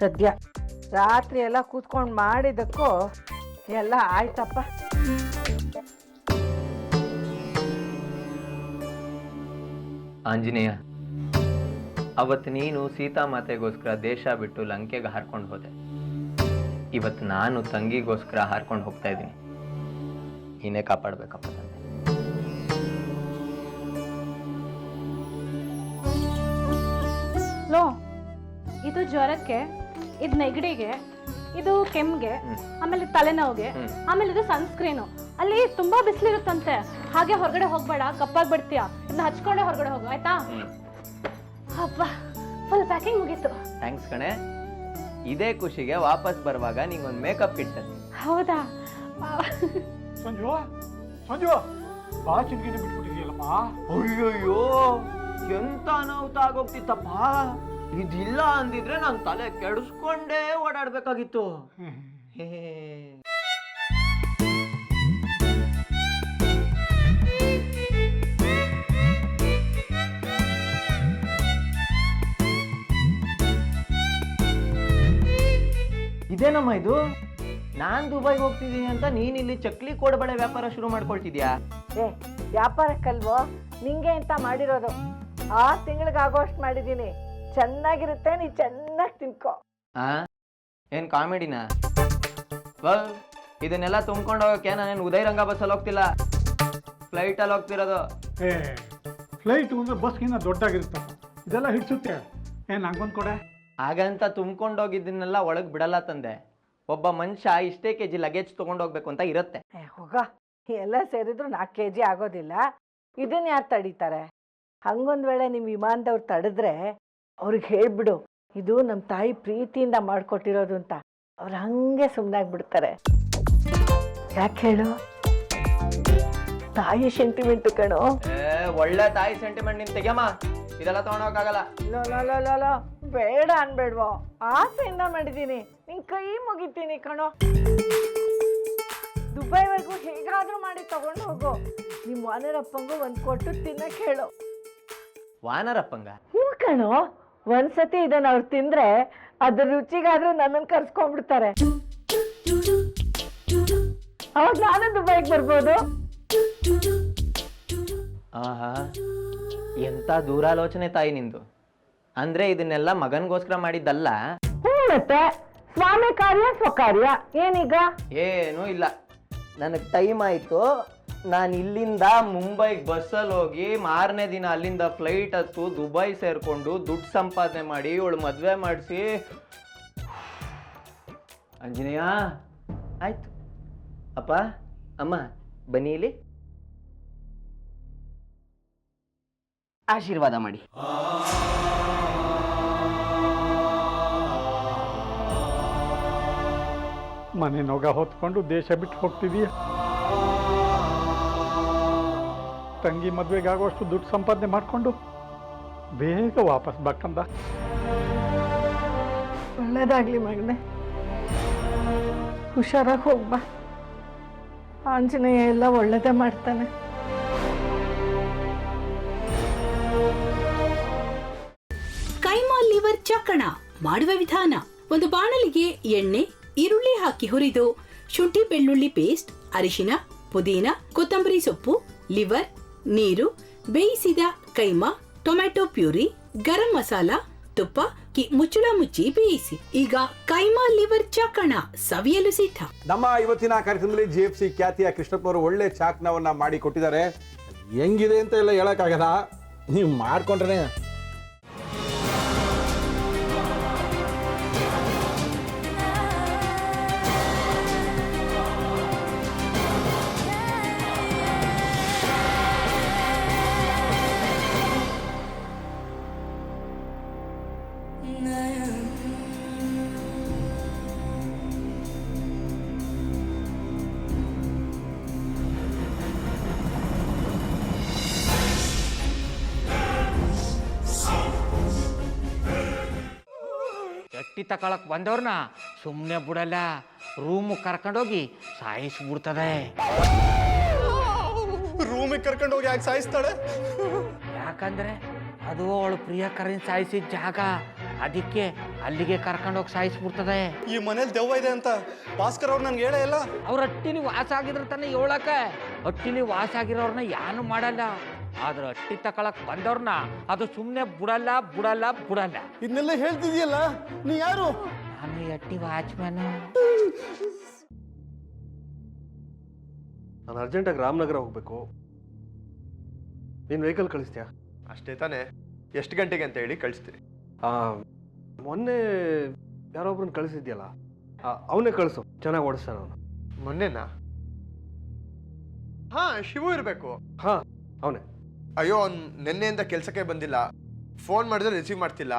ಸದ್ಯ ರಾತ್ರಿ ಎಲ್ಲ ಕೂತ್ಕೊಂಡು ಮಾಡಿದ್ದಕ್ಕೂ ಎಲ್ಲ ಆಯ್ತಪ್ಪ. ಆಂಜನೇಯ, ಅವತ್ತು ನೀನು ಸೀತಾಮಾತೆಗೋಸ್ಕರ ದೇಶ ಬಿಟ್ಟು ಲಂಕೆಗೆ ಹಾರ್ಕೊಂಡು ಹೋದೆ. ಇವತ್ತು ನಾನು ತಂಗಿಗೋಸ್ಕರ ಹಾರ್ಕೊಂಡು ಹೋಗ್ತಾ ಇದ್ದೀನಿ. ನೀನೇ ಕಾಪಾಡ್ಬೇಕಪ್ಪ ತಂದೆ. ಲೋ, ಇದು ಜ್ವರಕ್ಕೆ, ಇದು ನೆಗಡಿಗೆ, ಇದು ಕೆಮ್ಮಿಗೆ, ಆಮೇಲೆ ತಲೆನೋವಿಗೆ, ಆಮೇಲೆ ಇದು ಸನ್ಸ್ಕ್ರೀನು. ಅಲ್ಲಿ ತುಂಬಾ ಬಿಸಿಲಿರುತ್ತಂತೆ, ಹಾಗೆ ಹೊರಗಡೆ ಹೋಗ್ಬೇಡ, ಕಪ್ಪಾಗಿ ಬಿಡ್ತೀಯ. ಇದನ್ನ ಹಚ್ಕೊಂಡೆ ಹೊರಗಡೆ ಹೋಗು, ಆಯ್ತಾ? ಅಪ್ಪ, ಫುಲ್ ಪ್ಯಾಕಿಂಗ್ ಮುಗೀತು. ಥ್ಯಾಂಕ್ಸ್ ಕಣೆ. ಇದೇ ಖುಷಿಗೆ ವಾಪಸ್ ಬರುವಾಗ ನಿಂಗೊಂದು ಮೇಕಪ್ ಕಿಟ್ ತಂದೆ. ಹೌದಾ? ಸಂಜು ಸಂಜು ಬಹಳ ಚಿಂತೆಗೆ ಬಿಟ್ಬಿಟ್ಟಿದೆಯಲ್ಲಪ್ಪ. ಅಯ್ಯಯ್ಯೋ, ಎಂತ ಅನಾಹುತ ಆಗೋಗ್ತಿತ್ತಪ್ಪ. ಇದಿಲ್ಲ ಅಂದಿದ್ರೆ ನಾನು ತಲೆ ಕೆಡಿಸ್ಕೊಂಡೇ ಓಡಾಡ್ಬೇಕಾಗಿತ್ತು. ಇದೇನಮ್ಮ ಇದು? ನಾನ್ ದುಬೈಗೆ ಹೋಗ್ತಿದ್ದೀನಿ ಅಂತ ನೀನ್ ಇಲ್ಲಿ ಚಕ್ಲಿ ಕೋಡ್ಬಳೆ ವ್ಯಾಪಾರ ಶುರು ಮಾಡ್ಕೊಳ್ತಿದ್ಯಾ? ವ್ಯಾಪಾರಕ್ಕಲ್ವೋ, ನಿಂಗೆ ಅಂತ ಮಾಡಿರೋದು. 6 ತಿಂಗಳಿಗಾಗೋಷ್ಟು ಮಾಡಿದ್ದೀನಿ. ಚೆನ್ನಾಗಿರುತ್ತೆ, ನೀ ಚೆನ್ನಾಗಿ ತಿನ್ಕೋ. ಏನ್ ಕಾಮಿಡಿನಾ? ಇದನ್ನೆಲ್ಲ ತುಂಬ್ಕೊಂಡು ಹೋಗಕ್ಕೆ ನಾನೇನು ಉದಯರಂಗ ಬಸ್ಸಲ್ಲಿ ಹೋಗ್ತಿಲ್ಲ, ಫ್ಲೈಟಲ್ಲಿ ಹೋಗ್ತಿರೋದು. ಫ್ಲೈಟ್ ಅಂದ್ರೆ ಬಸ್ಗಿನ್ನ ದೊಡ್ಡಾಗಿರುತ್ತಪ್ಪ, ಇದೆಲ್ಲ ಹಿಡ್ಸುತ್ತೆ. ಏನ್ ಹಂಗೊಂದ್ ಕೊಡೆ. ಹಾಗಂತ ತುಂಬ್ಕೊಂಡೋಗಿದ್ದನ್ನೆಲ್ಲ ಒಳಗೆ ಬಿಡಲ್ಲ ತಂದೆ. ಒಬ್ಬ ಮನುಷ್ಯ ಇಷ್ಟೇ ಕೆಜಿ ಲಗೇಜ್ ತಗೊಂಡೋಗ್ಬೇಕು ಅಂತ ಇರುತ್ತೆ. ಹೋಗ, ಎಲ್ಲ ಸೇರಿದ್ರು 4 kg ಆಗೋದಿಲ್ಲ. ಇದನ್ನ ಯಾರು ತಡೀತಾರೆ? ಹಂಗೊಂದ್ ವೇಳೆ ನಿಮ್ಮ ವಿಮಾನದವ್ರು ತಡೆದ್ರೆ ಅವ್ರಿಗೆ ಹೇಳ್ಬಿಡು, ಇದು ನಮ್ಮ ತಾಯಿ ಪ್ರೀತಿಯಿಂದ ಮಾಡ್ಕೊಟ್ಟಿರೋದು ಅಂತ. ಅವ್ರು ಹಂಗೆ ಸುಮ್ಮನಾಗ್ಬಿಡ್ತಾರೆ. ಯಾಕೆ ಹೇಳು? ತಾಯಿ ಸೆಂಟಿಮೆಂಟ್ ಕಣೋ. ಒಳ್ಳೆ ತಾಯಿ ಸೆಂಟಿಮೆಂಟ್ ನಿನ್ ತೆಗಿಯಮ್ಮ. ಇದೆಲ್ಲ ತಗೊಂಡೋಗಕ್ಕಾಗಲ್ಲ. ಲೋ, ಬೇಡ ಅನ್ಬೇಡ್ವೋ, ಆಸೆಯಿಂದ ಮಾಡಿದ್ದೀನಿ. ನಿನ್ ಕೈ ಮುಗಿತೀನಿ ಕಣೋ. ದುಬೈವರೆಗೂ ಹೇಗಾದ್ರೂ ಮಾಡಿ ತಗೊಂಡು ಹೋಗು. ನಿಮ್ಮ ವಾನರಪ್ಪಂಗೂ 1 ಕೊಟ್ಟು ತಿನ್ನಕ್ ಹೇಳು. ವಾನರಪ್ಪಂಗ? ಹ್ಞೂ ಕಣೋ, ಒಂದ್ಸತಿ ಇದನ್ನ ಅವ್ರು ತಿಂದ್ರೆ ಅದ್ರ ರುಚಿಗಾದ್ರೂ ನನ್ನನ್ನು ಕರ್ಸ್ಕೊಂಡ್ಬಿಡ್ತಾರೆ. ಅವಾಗ ನಾನು ದುಬೈಗೆ ಬರ್ಬೋದು. ಆಹಾ, ಎಂತ ದೂರಾಲೋಚನೆ ತಾಯಿ ನಿಂದು. ಅಂದ್ರೆ ಇದನ್ನೆಲ್ಲ ಮಗನ್ಗೋಸ್ಕರ ಮಾಡಿದ್ದಲ್ಲ? ಮತ್ತೆ ಸ್ವಾಮಿ ಕಾರ್ಯ ಸ್ವಕಾರ್ಯ. ಏನೀಗ? ಏನೂ ಇಲ್ಲ. ನನಗೆ ಟೈಮ್ ಆಯ್ತು. ನಾನು ಇಲ್ಲಿಂದ ಮುಂಬೈಗೆ ಬಸ್ಸಲ್ಲಿ ಹೋಗಿ ಮಾರನೇ ದಿನ ಅಲ್ಲಿಂದ ಫ್ಲೈಟ್ ಹತ್ತು ದುಬೈ ಸೇರ್ಕೊಂಡು ದುಡ್ಡು ಸಂಪಾದನೆ ಮಾಡಿ ಇವಳು ಮದುವೆ ಮಾಡಿಸಿ. ಆಂಜನೇಯ, ಆಯ್ತು. ಅಪ್ಪ ಅಮ್ಮ ಬನ್ನಿ ಇಲ್ಲಿ, ಆಶೀರ್ವಾದ ಮಾಡಿ. ಮನೆ ನೊಗ ಹೊತ್ಕೊಂಡು ದೇಶ ಬಿಟ್ಟು ಹೋಗ್ತಿದೀಯ. ತಂಗಿ ಮದ್ವೆಗೆ ಆಗುವಷ್ಟು ದುಡ್ಡು ಸಂಪಾದನೆ ಮಾಡ್ಕೊಂಡು ಬೇಗ ವಾಪಸ್ ಬಾಕಂದ. ಒಳ್ಳೇದಾಗ್ಲಿ ಮಗನೆ, ಹುಷಾರಾಗಿ ಹೋಗ್ಬಾ. ಆಂಜನೇಯ ಎಲ್ಲ ಒಳ್ಳೇದೇ ಮಾಡ್ತಾನೆ. ಕೈಮಾ ಲಿವರ್ ಚಕ್ಕಣ ಮಾಡುವ ವಿಧಾನ: ಒಂದು ಬಾಣಲಿಗೆ ಎಣ್ಣೆ, ಈರುಳ್ಳಿ ಹಾಕಿ ಹುರಿದು ಶುಂಠಿ ಬೆಳ್ಳುಳ್ಳಿ ಪೇಸ್ಟ್, ಅರಿಶಿನ, ಪುದೀನ, ಕೊತ್ತಂಬರಿ ಸೊಪ್ಪು, ಲಿವರ್, ನೀರು, ಬೇಯಿಸಿದ ಕೈಮಾ, ಟೊಮ್ಯಾಟೊ ಪ್ಯೂರಿ, ಗರಂ ಮಸಾಲ, ತುಪ್ಪ ಮುಚ್ಚಳ ಮುಚ್ಚಿ ಬೇಯಿಸಿ. ಈಗ ಕೈಮಾ ಲಿವರ್ ಚಾಕಣ ಸವಿಯಲು ಸಿದ್ಧ. ನಮ್ಮ ಇವತ್ತಿನ ಕಾರ್ಯಕ್ರಮದಲ್ಲಿ GFC ಖ್ಯಾತಿಯ ಕೃಷ್ಣಪ್ಪನವರು ಒಳ್ಳೆ ಚಾಕ್ನವನ್ನ ಮಾಡಿ ಕೊಟ್ಟಿದ್ದಾರೆ. ಹೆಂಗಿದೆ ಅಂತ ಎಲ್ಲ ಹೇಳಕ್ಕಾಗಲ್ಲ, ನೀವು ಮಾಡ್ಕೊಂಡ್ರೆ. ಎಟ್ಟಿ ತಕೊಳಕ್ ಬಂದವ್ರನ್ನ ಸುಮ್ಮನೆ ಬಿಡಲ್ಲ, ರೂಮ್ ಕರ್ಕೊಂಡೋಗಿ ಸಾಯಿಸ್ಬಿಡ್ತದೆ. ರೂಮಿಗೆ ಕರ್ಕೊಂಡೋಗಿ ಯಾಕೆ ಸಾಯಿಸ್ತಾಳೆ? ಯಾಕಂದ್ರೆ ಅದು ಅವಳು ಪ್ರಿಯಕರನ್ ಸಾಯಿಸಿದ ಜಾಗ. ಅದಕ್ಕೆ ಅಲ್ಲಿಗೆ ಕರ್ಕೊಂಡೋಗಿ ಸಾಯಿಸ್ಬಿಡ್ತದೆ. ಈ ಮನೇಲಿ ದೆವ್ವ ಇದೆ ಅಂತ ಭಾಸ್ಕರ್ ಅವ್ರು ನನ್ಗೆ ಹೇಳೇ ಇಲ್ಲ. ಅವ್ರ ಹಟ್ಟಿಲಿ ವಾಸ ಆಗಿದ್ರೆ ತಾನೇ ಹೇಳಕ. ಹಟ್ಟಿಲಿ ವಾಸ ಆಗಿರೋರ್ನ ಯಾನು ಮಾಡಲ್ಲ, ಆದ್ರೆ ಹಟ್ಟಿ ತಕೊಳಕ್ ಬಂದವ್ರನ್ನ ಅದು ಸುಮ್ಮನೆ ಬಿಡಲ್ಲ ಬಿಡಲ್ಲ ಬಿಡಲ್ಲ. ಇದನ್ನೆಲ್ಲ ಹೇಳ್ತಿದ್ಯಲ್ಲ, ನೀ ಯಾರು? ನಾನು ಈ ಹಟ್ಟಿ ವಾಚ್ಮ್ಯಾನ್. ನಾನು ಅರ್ಜೆಂಟಾಗಿ ರಾಮನಗರ ಹೋಗ್ಬೇಕು. ನೀನು ವೆಹಿಕಲ್ ಕಳಿಸ್ತೀಯಾ? ಅಷ್ಟೇ ತಾನೇ, ಎಷ್ಟು ಗಂಟೆಗೆ ಅಂತ ಹೇಳಿ ಕಳಿಸ್ತೀನಿ. ಮೊನ್ನೆ ಯಾರೊಬ್ರನ್ನ ಕಳಿಸಿದ್ಯಲ್ಲ, ಅವನೇ ಕಳಿಸು, ಚೆನ್ನಾಗಿ ಓಡಿಸ್ತಾನ ಅವನು. ಮೊನ್ನೆನಾ? ಹಾ, ಶಿವು ಇರಬೇಕು. ಹಾಂ, ಅವನೇ. ಅಯ್ಯೋ, ಅವ್ನು ನಿನ್ನೆಯಿಂದ ಕೆಲಸಕ್ಕೆ ಬಂದಿಲ್ಲ. ಫೋನ್ ಮಾಡಿದ್ರೆ ರಿಸೀವ್ ಮಾಡ್ತಿಲ್ಲ.